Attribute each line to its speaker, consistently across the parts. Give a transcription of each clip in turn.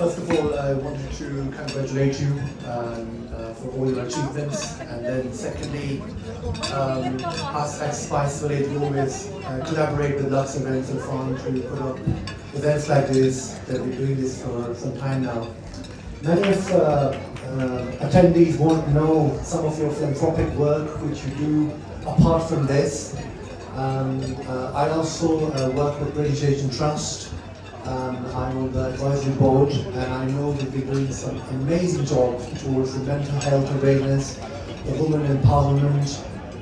Speaker 1: First of all, I wanted to congratulate you for all your achievements, and then secondly, us at Spice Village always collaborate with Lux Events and Fund to put up events like this. That we're doing this for some time now. Many of attendees won't know some of your philanthropic work which you do apart from this. I also work with British Asian Trust. I'm on the advisory board, and I know that we're doing some amazing job towards the mental health awareness, the women empowerment,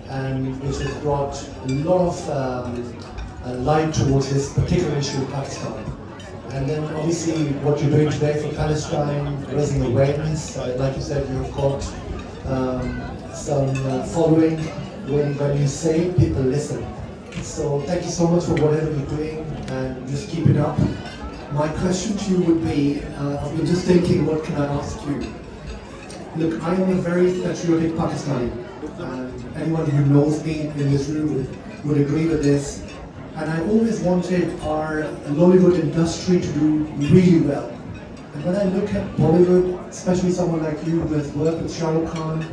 Speaker 1: and which has brought a lot of light towards this particular issue in Pakistan. And then obviously what you're doing today for Palestine, raising awareness. Like you said, you've got some following. When you say, people listen. So thank you so much for whatever you're doing, and just keep it up.
Speaker 2: My question to you would be, I've been just thinking, what can I ask you? Look, I am a very patriotic Pakistani. Anyone who knows me in this room would agree with this. And I always wanted our Bollywood industry to do really well. And when I look at Bollywood, especially someone like you who has worked with Shah Rukh Khan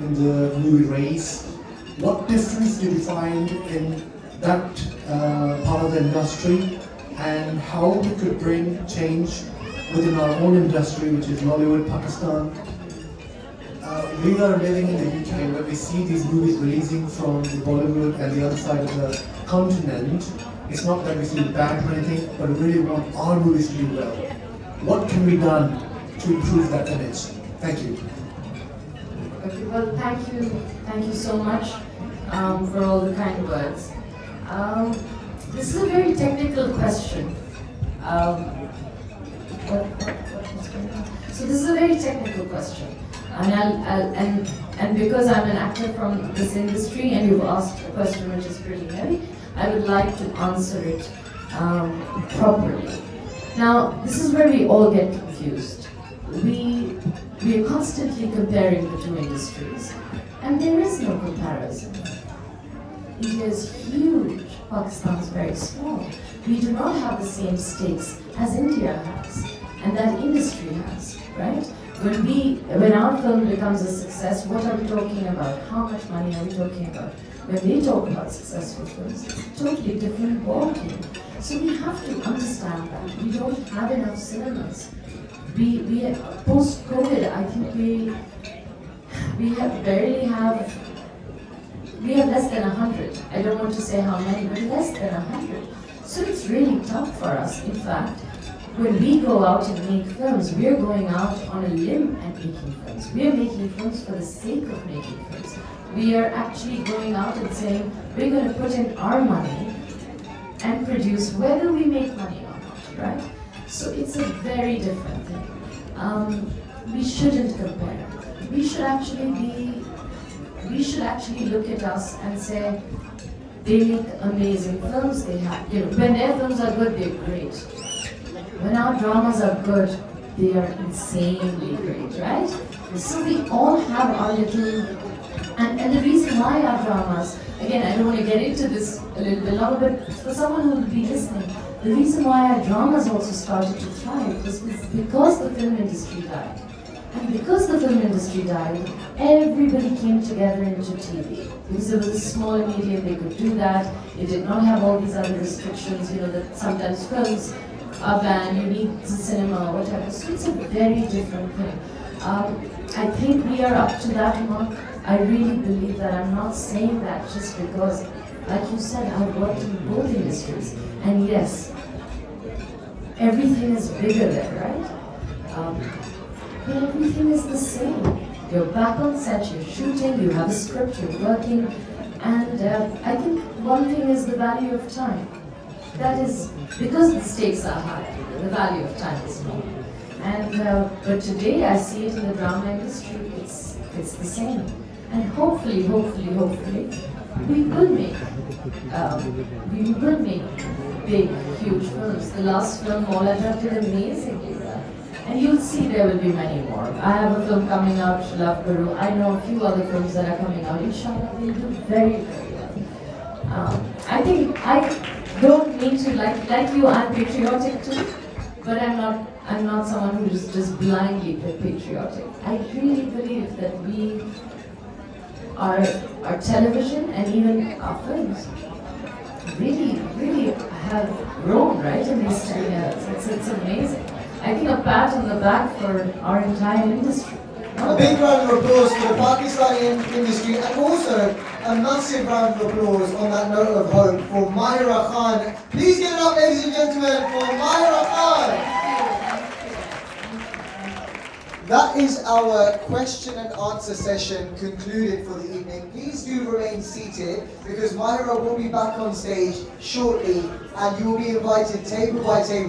Speaker 2: in the movie Race, what difference did you find in that part of the industry, and how we could bring change within our own industry, which is Bollywood, Pakistan? We are living in the UK where we see these movies releasing from the Bollywood and the other side of the continent. It's not that we feel bad or anything, but we really want our movies to do well. What can be done to improve that image? Thank you.
Speaker 3: Okay, well, thank you so much for all the kind words. This is a very technical question. So this is a very technical question, and because I'm an actor from this industry, and you've asked a question which is pretty heavy, I would like to answer it properly. Now, this is where we all get confused. We are constantly comparing the two industries, and there is no comparison. It is huge. Pakistan is very small. We do not have the same stakes as India has, and that industry has, right? When our film becomes a success, what are we talking about? How much money are we talking about? When they talk about successful films, it's a totally different ballgame. So we have to understand that. We don't have enough cinemas. We post-COVID, I think we have less than 100. I don't want to say how many, but less than 100. So it's really tough for us. In fact, when we go out and make films, we're going out on a limb and making films. We're making films for the sake of making films. We are actually going out and saying, we're going to put in our money and produce whether we make money or not, right? So it's a very different thing. We shouldn't compare. We should actually look at us and say, they make amazing films, when their films are good, they're great. When our dramas are good, they are insanely great, right? So we all have our little, and the reason why our dramas, again, I don't want to get into this a little bit longer, but for someone who will be listening, the reason why our dramas also started to thrive was because the film industry died. And because the film industry died, everybody came together into TV. Because it was a smaller medium, they could do that. It did not have all these other restrictions, that sometimes films are banned, you need the cinema or whatever. So it's a very different thing. I think we are up to that mark. I really believe that. I'm not saying that just because, like you said, I've worked in both industries. And yes, everything is bigger there, right? But everything is the same. You're back on set, you're shooting, you have a script, you're working, and I think one thing is the value of time. That is, because the stakes are high, the value of time is small. And but today I see it in the drama industry, it's the same. And hopefully, we will make big, huge films. The last film, Mola Jab, did amazingly well. And you'll see there will be many more. I have a film coming out, Love Guru. I know a few other films that are coming out. Inshallah, they'll do very, very well. I think I don't mean to, like you, I'm patriotic too, but I'm not I'm not someone who is just blindly patriotic. I really believe that our television and even our films really have grown, right, in these 10 years. It's amazing. I think a pat on the back for our entire industry.
Speaker 4: A big round of applause for the Pakistani industry, and also a massive round of applause on that note of hope for Mahira Khan. Please give it up, ladies and gentlemen, for Mahira Khan. That is our question and answer session concluded for the evening. Please do remain seated because Mahira will be back on stage shortly and you will be invited table by table